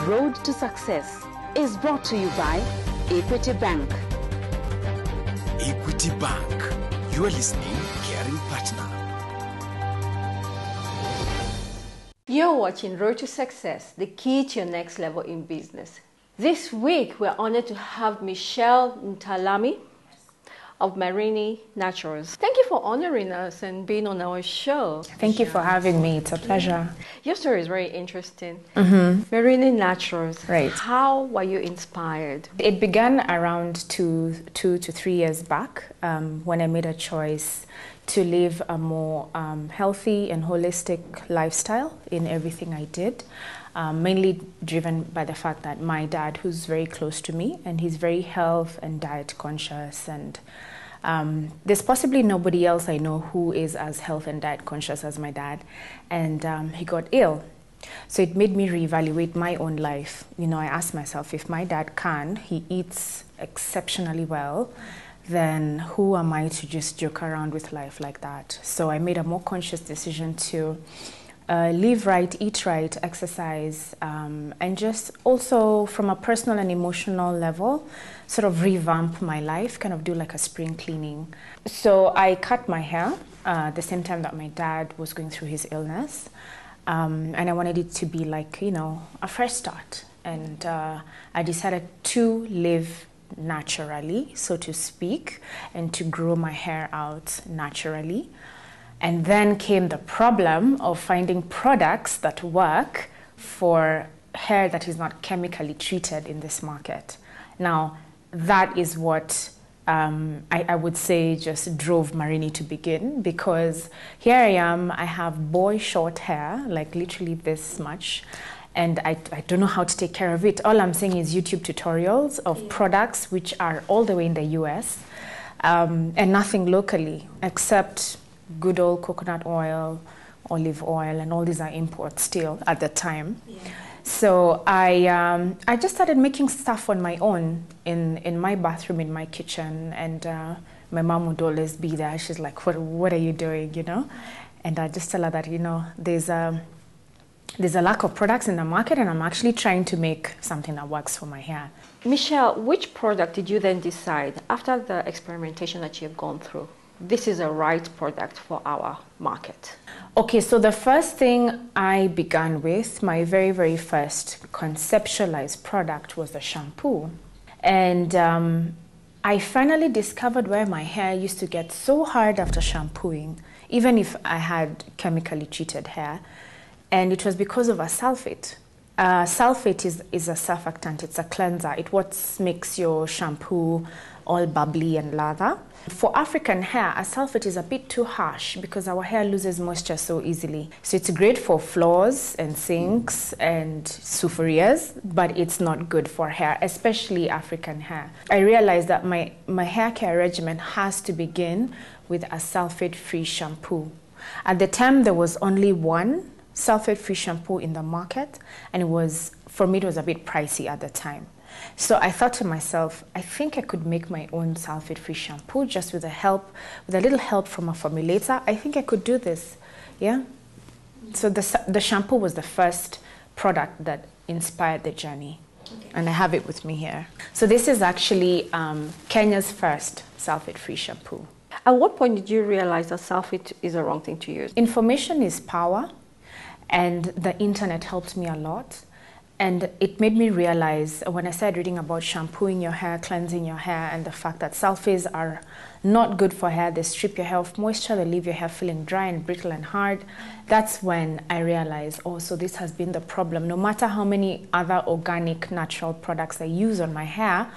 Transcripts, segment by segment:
road to success is brought to you by Equity Bank. Equity Bank, you are listening, caring partner. You're watching Road to Success, the key to your next level in business. This week, we're honored to have Michelle Ntalami of Marini Naturals. Thank you for honoring us and being on our show. Thank you for having me. It's a pleasure. Your story is very interesting. Marini Naturals. Right. How were you inspired? It began around two to 3 years back when I made a choice to live a more healthy and holistic lifestyle in everything I did. Mainly driven by the fact that my dad, who's very close to me, and he's very health and diet conscious, and there's possibly nobody else I know who is as health and diet conscious as my dad, and he got ill. So it made me reevaluate my own life. You know, I asked myself, if my dad he eats exceptionally well, then who am I to just joke around with life like that? So I made a more conscious decision to live right, eat right, exercise, and just also from a personal and emotional level, sort of revamp my life, kind of do like a spring cleaning. So I cut my hair the same time that my dad was going through his illness. And I wanted it to be like, you know, a fresh start. And I decided to live naturally, so to speak, and to grow my hair out naturally. And then came the problem of finding products that work for hair that is not chemically treated in this market. Now, that is what I would say just drove Marini to begin, because here I am, I have boy short hair, like literally this much, and I don't know how to take care of it. All I'm saying is YouTube tutorials of products which are all the way in the US, and nothing locally except good old coconut oil, olive oil, and all these are imports still at the time. Yeah. So I just started making stuff on my own in my bathroom, in my kitchen, and my mom would always be there. She's like, what are you doing, you know? And I just tell her that, you know, there's a lack of products in the market, and I'm actually trying to make something that works for my hair. Michelle, which product did you then decide, after the experimentation that you've gone through, this is a right product for our market? Okay, so the first thing I began with, my very, very first conceptualized product was the shampoo. And I finally discovered where my hair used to get so hard after shampooing, even if I had chemically treated hair. And it was because of a sulfate. Sulfate is a surfactant, it's a cleanser. It what makes your shampoo all bubbly and lather. For African hair, a sulfate is a bit too harsh because our hair loses moisture so easily. So it's great for floors and sinks and soufriers, but it's not good for hair, especially African hair. I realized that my hair care regimen has to begin with a sulfate-free shampoo. At the time, there was only one sulfate-free shampoo in the market, and for me, it was a bit pricey at the time. So I thought to myself, I think I could make my own sulfate-free shampoo just with a little help from a formulator. I think I could do this, yeah? So the shampoo was the first product that inspired the journey. Okay. And I have it with me here. So this is actually Kenya's first sulfate-free shampoo. At what point did you realize that sulfate is the wrong thing to use? Information is power, and the internet helped me a lot. And it made me realize, when I started reading about shampooing your hair, cleansing your hair, and the fact that sulfates are not good for hair, they strip your hair of moisture, they leave your hair feeling dry and brittle and hard. That's when I realized, oh, so this has been the problem. No matter how many other organic, natural products I use on my hair,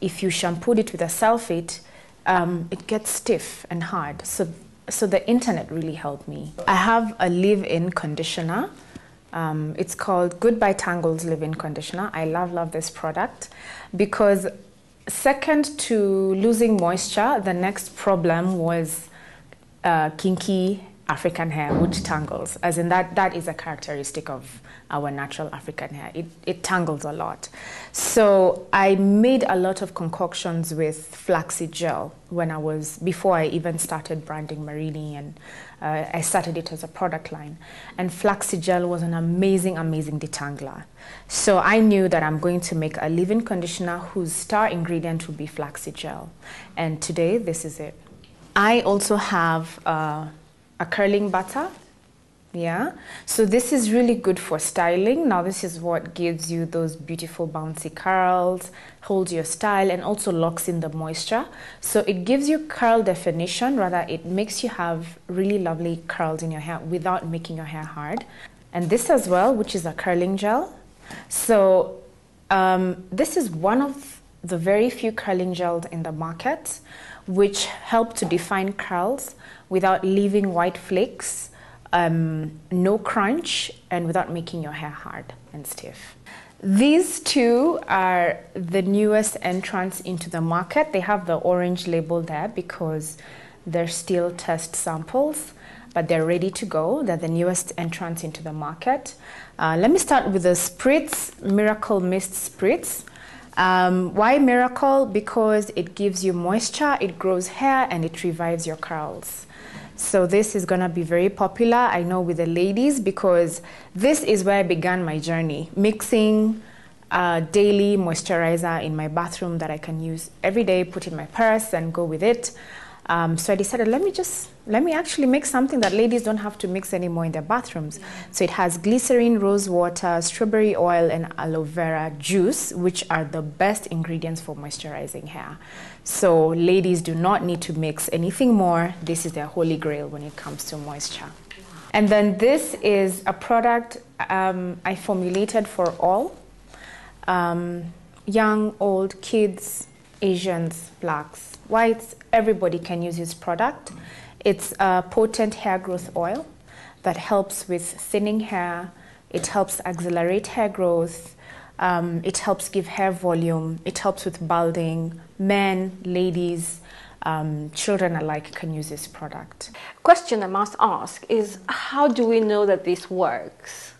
if you shampooed it with a sulfate, it gets stiff and hard. So the internet really helped me. I have a leave-in conditioner. It's called Goodbye Tangles Leave-In Conditioner. I love this product because second to losing moisture, the next problem was kinky African hair, which tangles, as in that is a characteristic of our natural African hair. It tangles a lot. So I made a lot of concoctions with flaxseed gel before I even started branding Marini, and I started it as a product line. And flaxseed gel was an amazing, amazing detangler. So I knew that I'm going to make a leave-in conditioner whose star ingredient would be flaxseed gel. And today, this is it. I also have a curling butter. Yeah, so this is really good for styling. Now this is what gives you those beautiful bouncy curls, holds your style, and also locks in the moisture. So it gives you curl definition, rather it makes you have really lovely curls in your hair without making your hair hard. And this as well, which is a curling gel. So this is one of the very few curling gels in the market which help to define curls without leaving white flakes, no crunch, and without making your hair hard and stiff. These two are the newest entrants into the market. They have the orange label there because they're still test samples, but they're ready to go. They're the newest entrants into the market. Let me start with the Spritz Miracle Mist Spritz. Why Miracle? Because it gives you moisture, it grows hair, and it revives your curls. So this is gonna be very popular, I know, with the ladies, because this is where I began my journey, mixing daily moisturizer in my bathroom that I can use every day, put in my purse and go with it. So I decided, let me actually make something that ladies don't have to mix anymore in their bathrooms. So it has glycerin, rose water, strawberry oil, and aloe vera juice, which are the best ingredients for moisturizing hair. So ladies do not need to mix anything more. This is their holy grail when it comes to moisture. And then this is a product I formulated for all, young, old, kids, Asians, blacks, whites, everybody can use this product. It's a potent hair growth oil that helps with thinning hair. It helps accelerate hair growth. It helps give hair volume. It helps with balding. Men, ladies, children alike can use this product. Question I must ask is, how do we know that this works?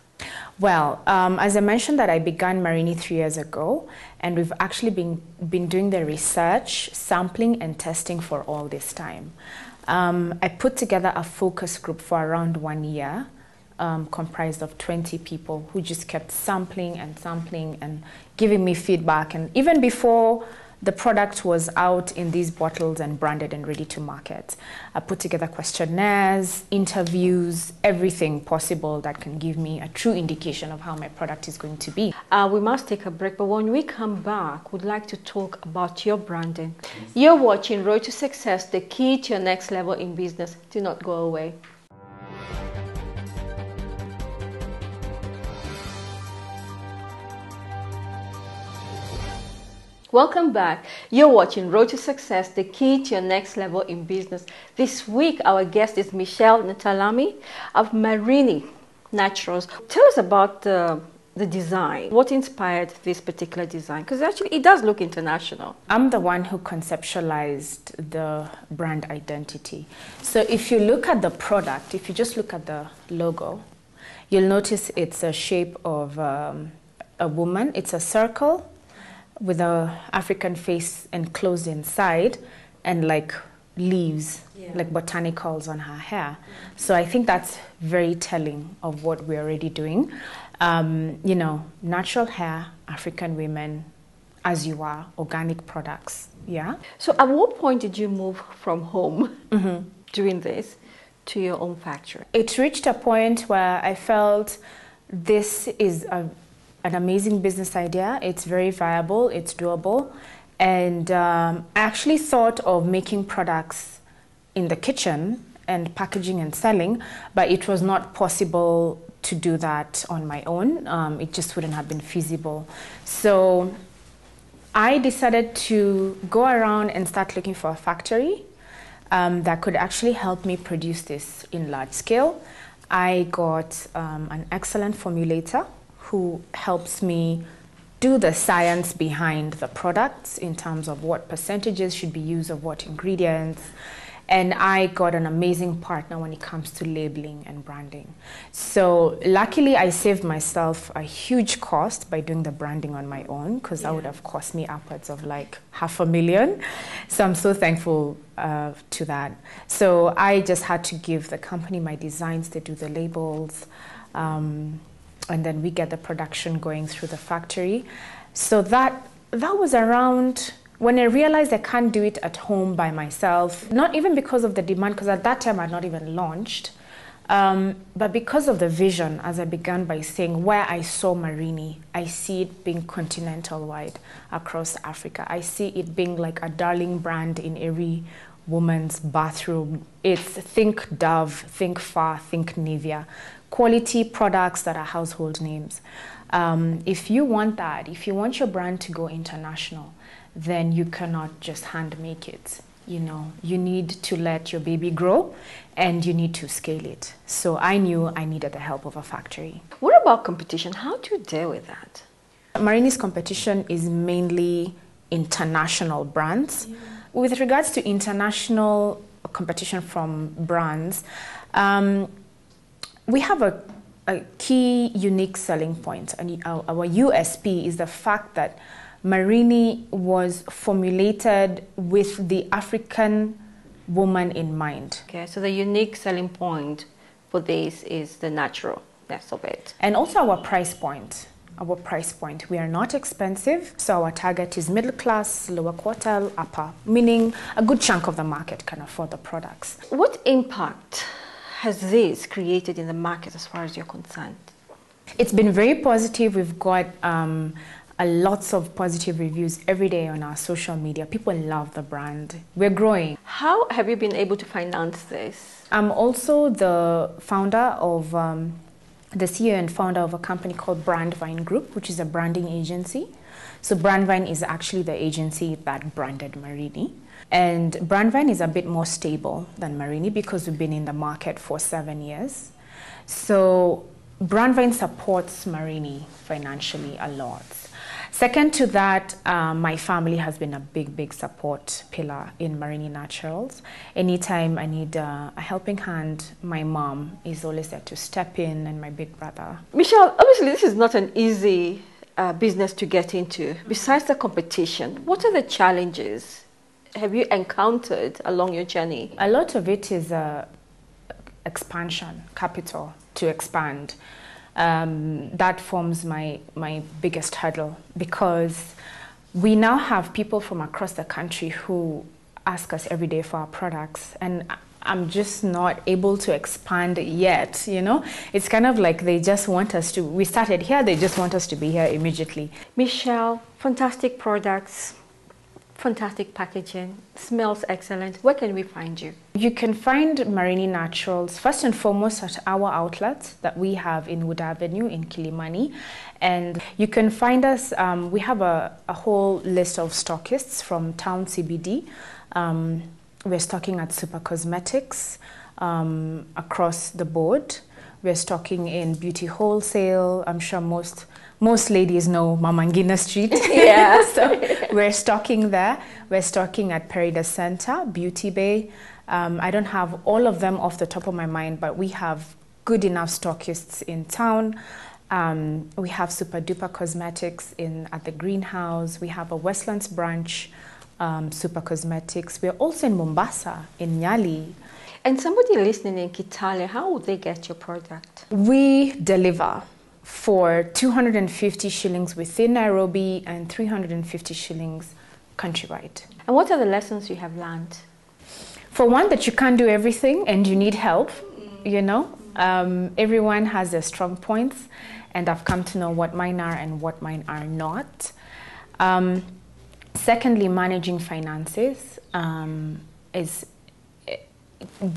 Well, as I mentioned that I began Marini 3 years ago, and we've actually been doing the research, sampling, and testing for all this time. I put together a focus group for around 1 year, comprised of 20 people who just kept sampling and giving me feedback. And even before the product was out in these bottles and branded and ready to market, I put together questionnaires, interviews, everything possible that can give me a true indication of how my product is going to be. We must take a break, but when we come back, we'd like to talk about your branding. You're watching Road to Success, the key to your next level in business. Do not go away. Welcome back. You're watching Road to Success, the key to your next level in business. This week, our guest is Michelle Ntalami of Marini Naturals. Tell us about the design. What inspired this particular design? Because actually, it does look international. I'm the one who conceptualized the brand identity. So if you look at the product, if you just look at the logo, you'll notice it's a shape of a woman. It's a circle with a African face enclosed inside, and like leaves, like botanicals on her hair. So I think that's very telling of what we're already doing. You know, natural hair, African women, as you are, organic products. Yeah. So at what point did you move from home doing this to your own factory? It reached a point where I felt this is an amazing business idea. It's very viable, it's doable. And I actually thought of making products in the kitchen and packaging and selling, but it was not possible to do that on my own. It just wouldn't have been feasible. So I decided to go around and start looking for a factory that could actually help me produce this in large scale. I got an excellent formulator who helps me do the science behind the products in terms of what percentages should be used of what ingredients. And I got an amazing partner when it comes to labeling and branding. So luckily, I saved myself a huge cost by doing the branding on my own, because that would have cost me upwards of like $500,000. So I'm so thankful to that. So I just had to give the company my designs, they do the labels, and then we get the production going through the factory. So that was around when I realized I can't do it at home by myself, not even because of the demand, because at that time I'd not even launched, but because of the vision, as I began by saying where I saw Marini, I see it being continental-wide across Africa. I see it being like a darling brand in every woman's bathroom. It's think Dove, think Far, think Nivea. Quality products that are household names. If you want that, if you want your brand to go international, then you cannot just hand make it. You know, you need to let your baby grow and you need to scale it. So I knew I needed the help of a factory. What about competition? How do you deal with that? Marini's competition is mainly international brands. With regards to international competition from brands, we have a key unique selling point, and our USP is the fact that Marini was formulated with the African woman in mind. Okay, so the unique selling point for this is the naturalness of it. And also our price point. Our price point. We are not expensive, so our target is middle class, lower quartile, upper, meaning a good chunk of the market can afford the products. What impact has this created in the market as far as you're concerned? It's been very positive. We've got lots of positive reviews every day on our social media. People love the brand. We're growing. How have you been able to finance this? I'm also the founder of, the CEO and founder of a company called Brandvine Group, which is a branding agency. So Brandvine is actually the agency that branded Marini. And Brandvine is a bit more stable than Marini because we've been in the market for 7 years. So Brandvine supports Marini financially a lot. Second to that, my family has been a big support pillar in Marini Naturals. Anytime I need a helping hand, my mom is always there to step in, and my big brother. Michelle, obviously this is not an easy business to get into. Besides the competition, what are the challenges have you encountered along your journey? A lot of it is expansion, capital to expand. That forms my biggest hurdle, because we now have people from across the country who ask us every day for our products, and I'm just not able to expand yet, you know? It's kind of like they just want us to, we started here, they just want us to be here immediately. Michelle, fantastic products, fantastic packaging, smells excellent. Where can we find you? You can find Marini Naturals first and foremost at our outlets that we have in Wood Avenue in Kilimani. And you can find us, we have a whole list of stockists from Town CBD. We're stocking at Super Cosmetics across the board. We're stocking in beauty wholesale. I'm sure most ladies know Mama Ngina Street. Yeah. So we're stocking there. We're stocking at Perida Center, Beauty Bay. I don't have all of them off the top of my mind, but we have good enough stockists in town. We have Super Duper Cosmetics at the Greenhouse. We have a Westlands branch, Super Cosmetics. We're also in Mombasa, in Nyali. And somebody listening in Kitale, how would they get your product? We deliver for 250 shillings within Nairobi and 350 shillings countrywide. And what are the lessons you have learned? For one, that you can't do everything and you need help, you know. Everyone has their strong points, and I've come to know what mine are and what mine are not. Secondly, managing finances is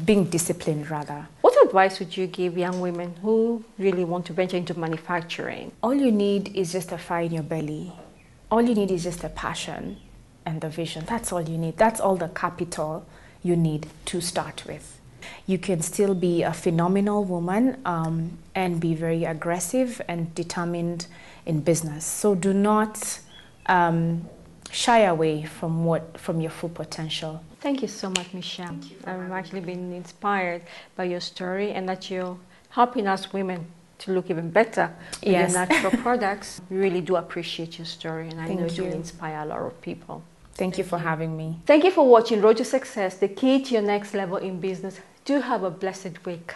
being disciplined, rather. What advice would you give young women who really want to venture into manufacturing? All you need is just a fire in your belly. All you need is just a passion and the vision. That's all you need. That's all the capital you need to start with. You can still be a phenomenal woman and be very aggressive and determined in business. So do not shy away from your full potential. Thank you so much, Michelle. I've actually been inspired by your story and that you're helping us women to look even better with Yes. your natural products. We really do appreciate your story, and I know Thank it will you. inspire a lot of people. Thank you for having me. Thank you for watching Road to Success, the key to your next level in business. Do have a blessed week.